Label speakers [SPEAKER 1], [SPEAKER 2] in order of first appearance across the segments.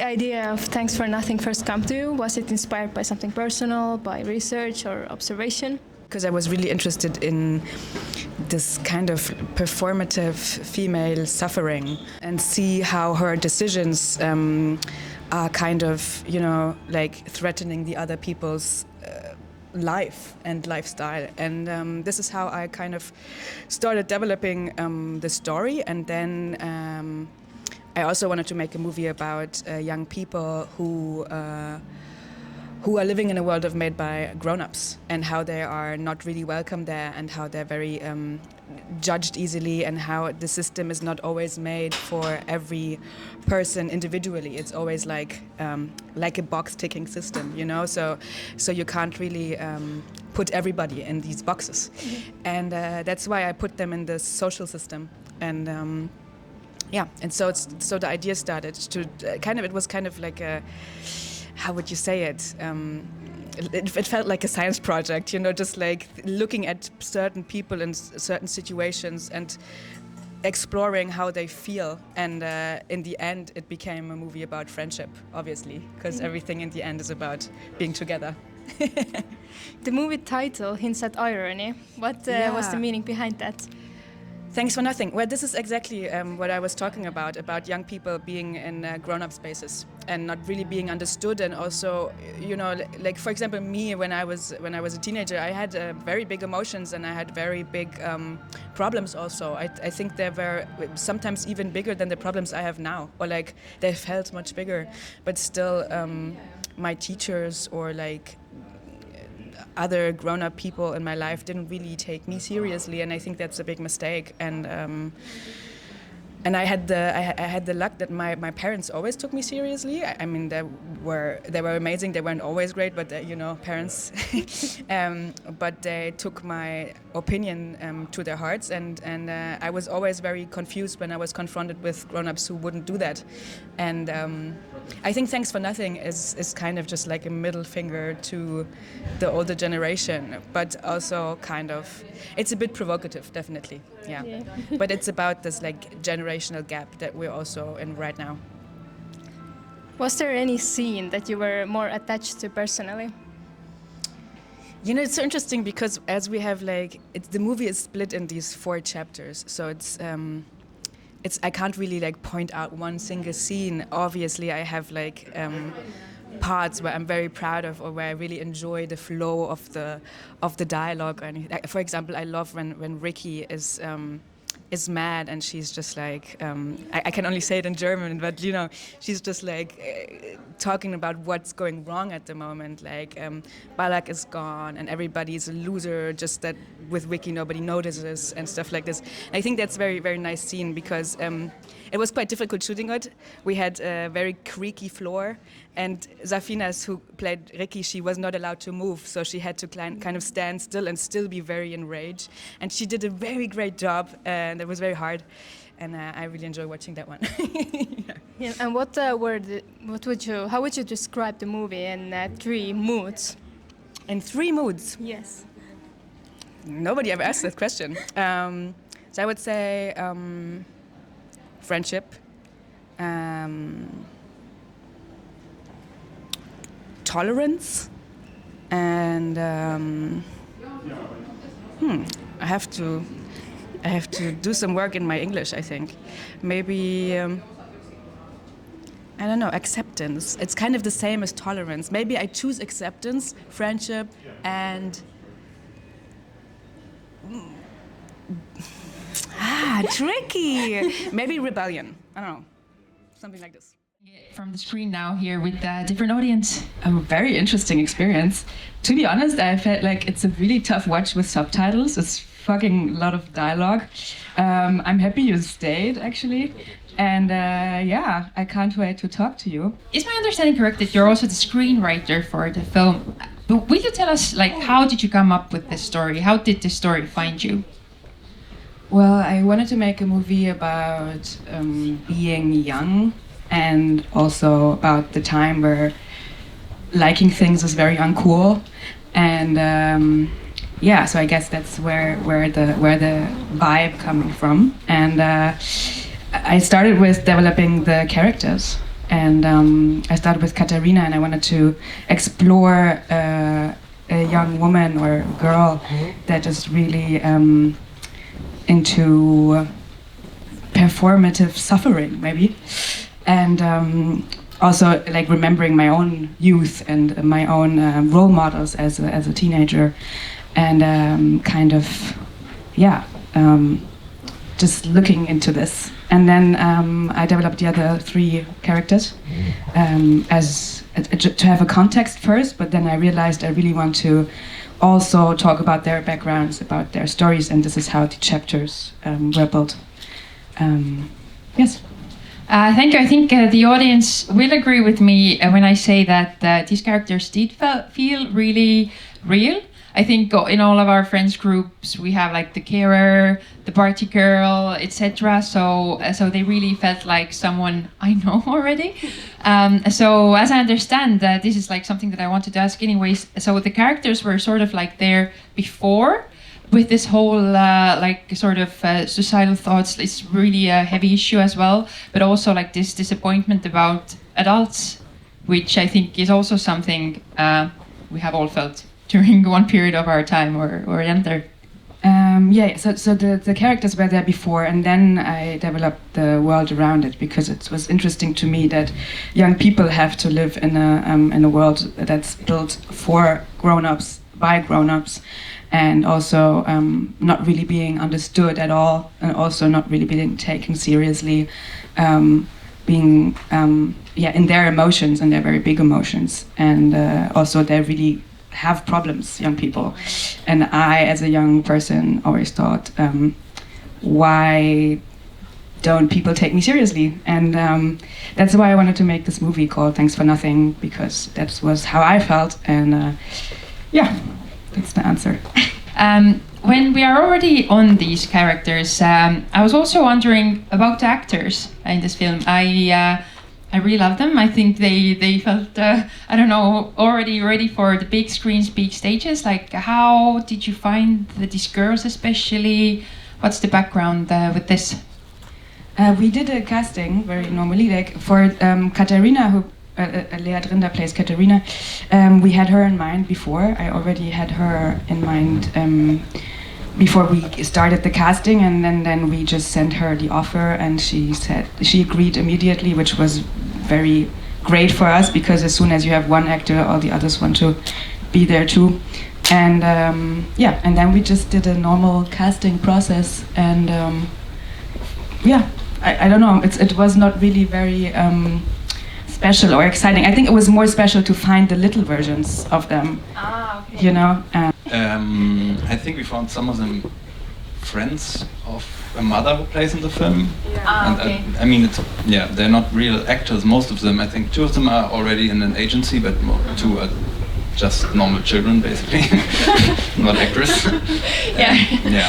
[SPEAKER 1] idea of Thanks for Nothing first come to you? Was it inspired by something personal, by research or observation?
[SPEAKER 2] Because I was really interested in this kind of performative female suffering and see how her decisions are kind of, like threatening the other people's life and lifestyle. And this is how I kind of started developing the story. And then I also wanted to make a movie about young people who are living in a world made by grown-ups and how they are not really welcome there and how they're very judged easily and how the system is not always made for every person individually. It's always like a box-ticking system, So you can't really put everybody in these boxes. Mm-hmm. And that's why I put them in the social system. And and so the idea started to it was kind of like a, how would you say it? It felt like a science project, just like looking at certain people in certain situations and exploring how they feel. And in the end, it became a movie about friendship, obviously, because everything in the end is about being together.
[SPEAKER 1] The movie title hints at irony. What was the meaning behind that?
[SPEAKER 2] Thanks for nothing. Well, this is exactly what I was talking about young people being in grown-up spaces and not really being understood. And also, like for example, me when I was a teenager, I had very big emotions and I had very big problems. Also, I think they were sometimes even bigger than the problems I have now, or like they felt much bigger. But still, my teachers or like other grown-up people in my life didn't really take me seriously, and I think that's a big mistake. And I had the luck that my parents always took me seriously. I mean, they were amazing. They weren't always great, but parents. But they took my opinion to their hearts, and I was always very confused when I was confronted with grown-ups who wouldn't do that. And I think Thanks for Nothing is kind of just like a middle finger to the older generation, but also kind of, it's a bit provocative, definitely, yeah. But it's about this like generational gap that we're also in right now.
[SPEAKER 1] Was there any scene that you were more attached to personally?
[SPEAKER 2] It's so interesting because as we have the movie is split in these 4 chapters, so it's I can't really like point out one single scene. Obviously, I have parts where I'm very proud of or where I really enjoy the flow of the dialogue. And for example, I love when Ricky is mad and she's just like I can only say it in German, but she's just like talking about what's going wrong at the moment, like Balak is gone and everybody's a loser, just that with Ricky nobody notices and stuff like this. I think that's very, very nice scene because it was quite difficult shooting it. We had a very creaky floor, and Zafinas, who played Ricky, she was not allowed to move, so she had to kind of stand still and still be very enraged. And she did a very great job, and it was very hard. And I really enjoy watching that one.
[SPEAKER 1] Yeah, and how would you describe the movie in 3 moods?
[SPEAKER 2] In 3 moods?
[SPEAKER 1] Yes.
[SPEAKER 2] Nobody ever asked that question. So I would say friendship, tolerance, and I have to do some work in my English, I think. Maybe, I don't know, acceptance. It's kind of the same as tolerance. Maybe I choose acceptance, friendship, and... tricky! Maybe rebellion. I don't know. Something like this.
[SPEAKER 3] From the screen now here with a different audience. A very interesting experience. To be honest, I felt like it's a really tough watch with subtitles. It's fucking a lot of dialogue. I'm happy you stayed, actually. And I can't wait to talk to you.
[SPEAKER 4] Is my understanding correct that you're also the screenwriter for the film? Will you tell us, how did you come up with this story? How did this story find you?
[SPEAKER 2] Well, I wanted to make a movie about being young and also about the time where liking things was very uncool. And so I guess that's where the vibe coming from. And I started with developing the characters. And I started with Katarina, and I wanted to explore a young woman or girl that is really into performative suffering, maybe, and also like remembering my own youth and my own role models as a teenager, and kind of, just looking into this. And then I developed the other 3 characters to have a context first, but then I realized I really want to also talk about their backgrounds, about their stories, and this is how the chapters were built. Yes.
[SPEAKER 4] Thank you. I think the audience will agree with me when I say that these characters did feel really real. I think in all of our friends groups we have like the carer, the party girl, etc. So they really felt like someone I know already. So as I understand, this is like something that I wanted to ask anyways. So the characters were sort of like there before, with this whole like sort of societal thoughts. It's really a heavy issue as well, but also like this disappointment about adults, which I think is also something we have all felt during one period of our time or another.
[SPEAKER 2] So the characters were there before, and then I developed the world around it, because it was interesting to me that young people have to live in a world that's built for grown-ups, by grown-ups, and also not really being understood at all, and also not really being taken seriously, being in their emotions, and their very big emotions, and also they really have problems, young people. And I, as a young person, always thought, why don't people take me seriously? And that's why I wanted to make this movie called Thanks for Nothing, because that was how I felt, and that's the answer.
[SPEAKER 4] When we are already on these characters, I was also wondering about the actors in this film. I really love them. I think they felt, I don't know, already ready for the big screens, big stages. Like, how did you find these girls especially? What's the background with this?
[SPEAKER 2] We did a casting very normally, like for Katarina, who Lea Drinda plays Katarina. We had her in mind before. I already had her in mind before we started the casting, and then we just sent her the offer, and she agreed immediately, which was very great for us, because as soon as you have one actor, all the others want to be there too. And and then we just did a normal casting process, and I don't know, it was not really very special or exciting. I think it was more special to find the little versions of them. Okay. You know.
[SPEAKER 5] I think we found some of them friends of a mother who plays in the film. Yeah.
[SPEAKER 4] Okay.
[SPEAKER 5] I mean, they're not real actors, most of them. I think 2 of them are already in an agency, but 2 are just normal children, basically, not actors.
[SPEAKER 4] Yeah.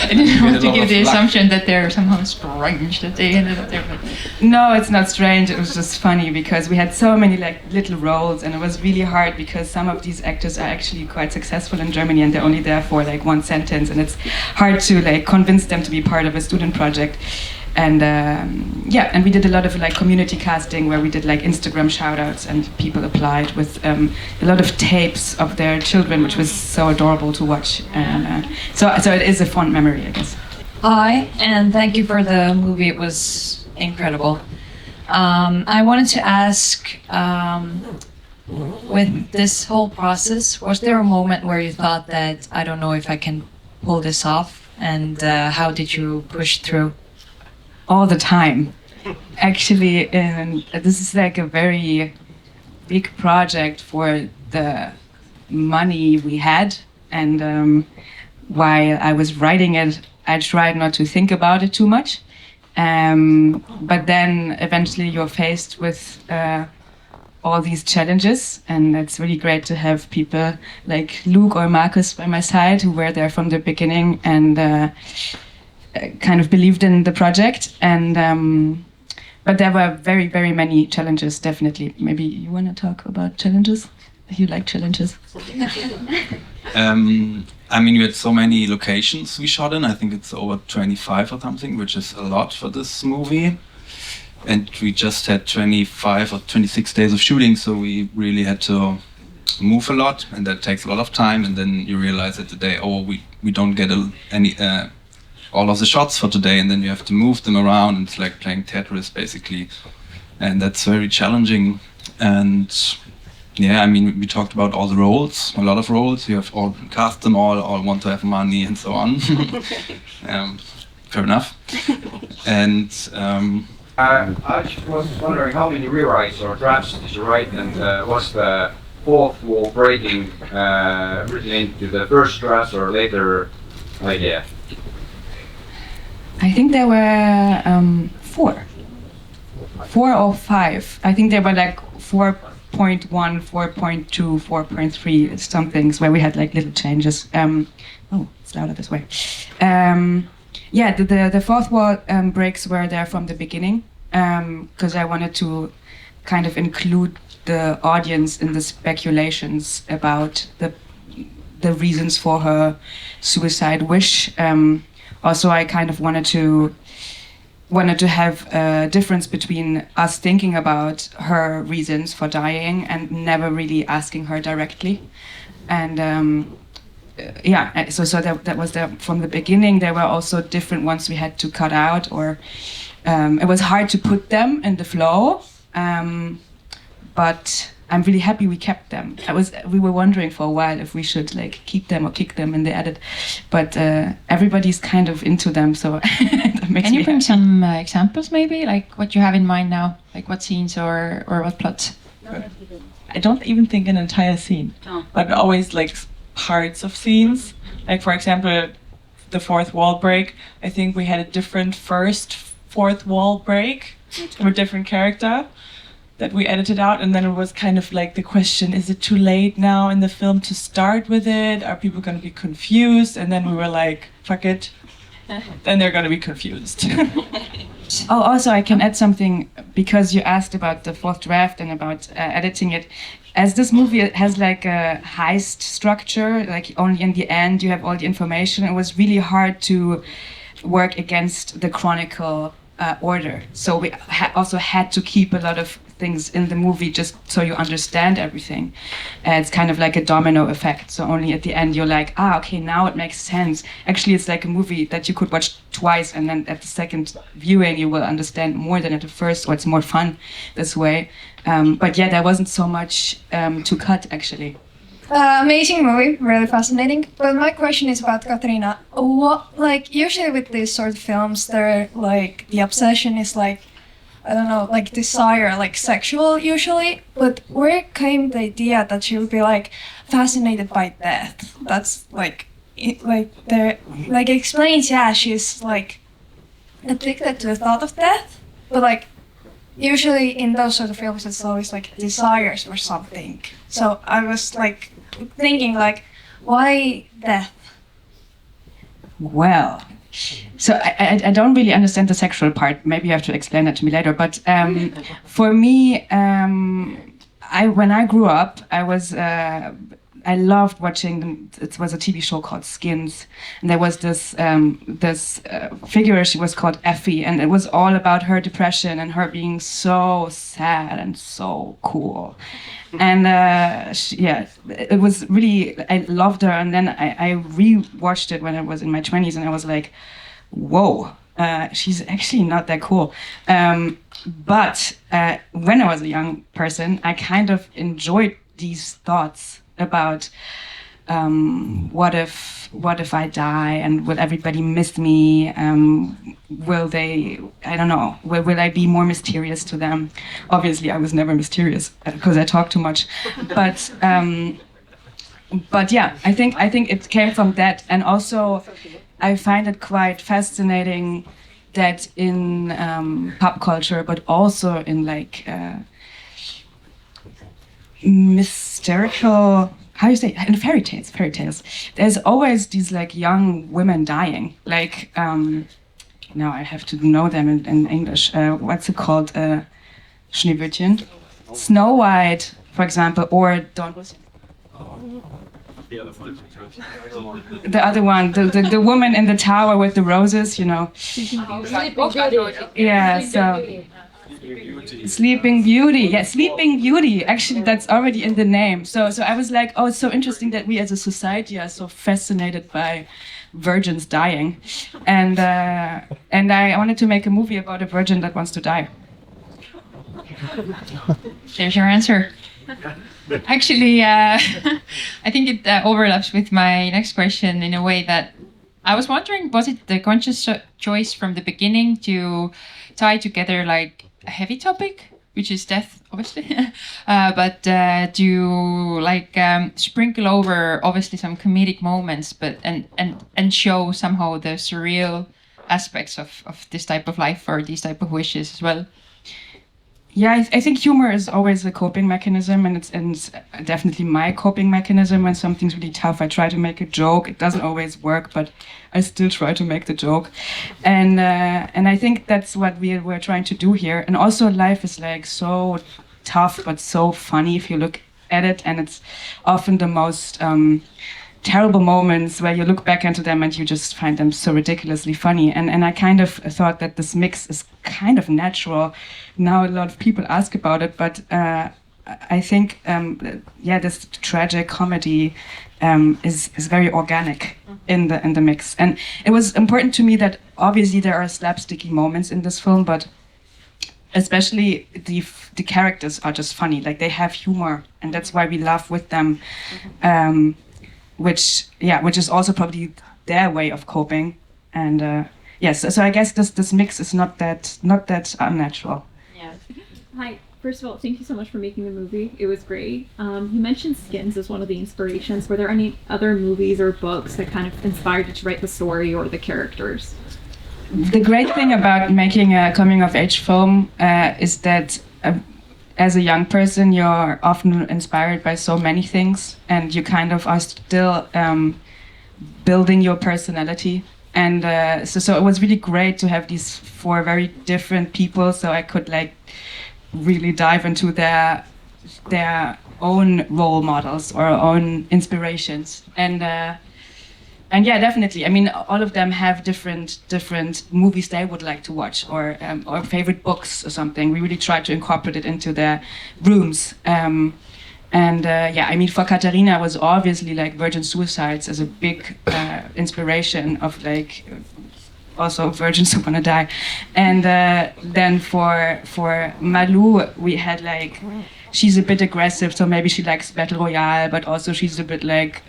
[SPEAKER 4] I didn't want to give the assumption that they're somehow strange that they ended up there. But
[SPEAKER 2] no, it's not strange. It was just funny because we had so many like little roles, and it was really hard because some of these actors are actually quite successful in Germany, and they're only there for like 1 sentence, and it's hard to like convince them to be part of a student project. And and we did a lot of like community casting where we did like Instagram shout-outs, and people applied with a lot of tapes of their children, which was so adorable to watch. So it is a fond memory, I guess.
[SPEAKER 6] Hi, and thank you for the movie. It was incredible. I wanted to ask, with this whole process, was there a moment where you thought that, I don't know if I can pull this off, and how did you push through?
[SPEAKER 2] All the time, actually, and this is like a very big project for the money we had, and while I was writing it, I tried not to think about it too much, but then eventually you're faced with all these challenges, and it's really great to have people like Luke or Marcus by my side who were there from the beginning and kind of believed in the project, and but there were very, very many challenges, definitely. Maybe you want to talk about challenges? You like challenges?
[SPEAKER 5] I mean, we had so many locations we shot in. I think it's over 25 or something, which is a lot for this movie. and we just had 25 or 26 days of shooting, so we really had to move a lot, and that takes a lot of time. And then you realize at the day, oh, we don't get all of the shots for today, and then you have to move them around. And it's like playing Tetris basically, and that's very challenging. And yeah, I mean, we talked about all the roles, a lot of roles. You have all cast them all want to have money and so on. Fair enough. And
[SPEAKER 7] I was wondering how many rewrites or drafts did you write, and was the fourth wall breaking written into the first draft or later idea?
[SPEAKER 2] I think there were 4 or 5. I think there were like 4.1, 4.2, 4.3 somethings where we had like little changes. Oh, it's louder this way. Yeah, the fourth wall breaks were there from the beginning, because I wanted to kind of include the audience in the speculations about the reasons for her suicide wish. Also, I kind of wanted to have a difference between us thinking about her reasons for dying and never really asking her directly. And yeah, so that was there from the beginning. There were also different ones we had to cut out, or it was hard to put them in the flow. But I'm really happy we kept them. We were wondering for a while if we should like keep them or kick them in the edit, but everybody's kind of into them, so that makes
[SPEAKER 4] Can you
[SPEAKER 2] me
[SPEAKER 4] bring
[SPEAKER 2] happy.
[SPEAKER 4] some examples, maybe, like what you have in mind now, like what scenes or what plots?
[SPEAKER 8] I don't even think an entire scene, but always like parts of scenes. Like for example, the fourth wall break. I think we had a different fourth wall break from a different character that we edited out, and then it was kind of like the question, is it too late now in the film to start with it? Are people going to be confused? And then we were like, fuck it, then they're going to be confused.
[SPEAKER 2] Oh, also I can add something, because you asked about the fourth draft and about editing it. As this movie has like a heist structure, like only in the end you have all the information, it was really hard to work against the chronicle order. So we also had to keep a lot of things in the movie just so you understand everything. It's kind of like a domino effect. So only at the end you're like, okay, now it makes sense. Actually, it's like a movie that you could watch twice, and then at the second viewing you will understand more than at the first, or it's more fun this way. But yeah, there wasn't so much to cut actually.
[SPEAKER 9] Amazing movie, really fascinating. But my question is about Katrina. What, like, usually with these sort of films, they're like the obsession is like, I don't know, like desire, like sexual usually. But where came the idea that she would be like fascinated by death? That's like, it explains. Yeah, she's like addicted to the thought of death. But like, usually in those sort of films, it's always like desires or something. So I was like thinking like, why death?
[SPEAKER 2] Well, so I don't really understand the sexual part. Maybe you have to explain that to me later. But for me, when I grew up, I loved watching it was a TV show called Skins, and there was this figure. She was called Effie, and it was all about her depression and her being so sad and so cool. And it was really, I loved her. And then I re-watched it when I was in my 20s, and I was like, whoa, she's actually not that cool. But when I was a young person, I kind of enjoyed these thoughts about what if I die, and will everybody miss me? Will they, I don't know, will I be more mysterious to them? Obviously I was never mysterious because I talk too much, but yeah, I think it came from that. And also I find it quite fascinating that in pop culture, but also in like mystical, how do you say, in fairy tales, there's always these like young women dying. Like, now I have to know them in English. What's it called? Schneewittchen? Snow White, for example, or the other one, the woman in the tower with the roses, you know. Yeah, so Sleeping Beauty. Yeah, Sleeping Beauty. Actually, that's already in the name. So I was like, oh, it's so interesting that we as a society are so fascinated by virgins dying, and I wanted to make a movie about a virgin that wants to die.
[SPEAKER 4] There's your answer. Actually, I think it overlaps with my next question in a way that I was wondering, was it the conscious choice from the beginning to tie together like a heavy topic, which is death, obviously, but to like sprinkle over obviously some comedic moments, but and show somehow the surreal aspects of this type of life or these type of wishes as well?
[SPEAKER 2] Yeah, I think humor is always a coping mechanism, and it's definitely my coping mechanism. When something's really tough, I try to make a joke. It doesn't always work, but I still try to make the joke, and I think that's what we're trying to do here. And also, life is like so tough, but so funny if you look at it, and it's often the most terrible moments where you look back into them and you just find them so ridiculously funny. And I kind of thought that this mix is kind of natural. Now a lot of people ask about it, but I think, this tragic comedy is very organic in the mix. And it was important to me that obviously there are slapsticky moments in this film, but especially the characters are just funny. Like, they have humor, and that's why we laugh with them. Which is also probably their way of coping, and so I guess this mix is not that unnatural.
[SPEAKER 10] Yeah. Hi. First of all, thank you so much for making the movie. It was great. You mentioned Skins as one of the inspirations. Were there any other movies or books that kind of inspired you to write the story or the characters?
[SPEAKER 2] The great thing about making a coming-of-age film is that. As a young person, you're often inspired by so many things, and you kind of are still building your personality. And so it was really great to have these 4 very different people, so I could like really dive into their own role models or own inspirations. And yeah, definitely. I mean, all of them have different movies they would like to watch, or favorite books or something. We really try to incorporate it into their rooms. I mean, for Katharina, was obviously like virgin suicides as a big inspiration of like also virgins who wanna die. And then for Malou, we had like, she's a bit aggressive, so maybe she likes Battle Royale, but also she's a bit like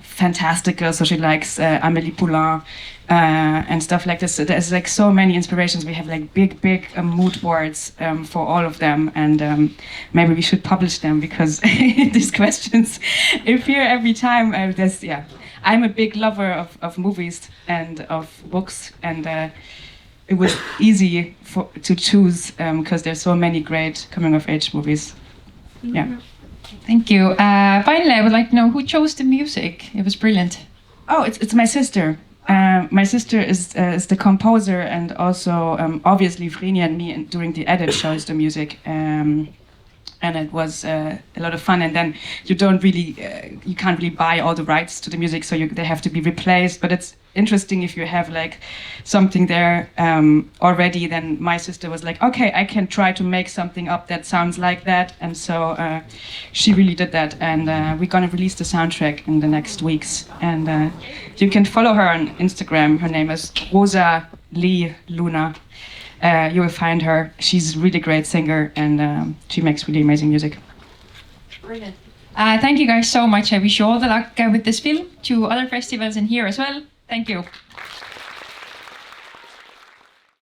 [SPEAKER 2] fantastical, so she likes Amélie Poulain and stuff like this. So there's like so many inspirations. We have like big mood boards for all of them, and maybe we should publish them, because these questions appear every time. I'm a big lover of movies and of books, and it was easy to choose because there's so many great coming-of-age movies. Yeah.
[SPEAKER 4] Thank you. Finally, I would like to know who chose the music. It was brilliant.
[SPEAKER 2] Oh, it's my sister. My sister is the composer, and also obviously Vreni and me during the edit chose the music. And it was a lot of fun. And then you can't really buy all the rights to the music, so they have to be replaced. But it's interesting if you have like something there already. Then my sister was like, okay, I can try to make something up that sounds like that. And so she really did that. And we're gonna release the soundtrack in the next weeks. And you can follow her on Instagram. Her name is Rosa Lee Luna. You will find her. She's a really great singer, and she makes really amazing music.
[SPEAKER 4] Brilliant. Thank you guys so much. I wish you all the luck with this film, to other festivals and here as well. Thank you.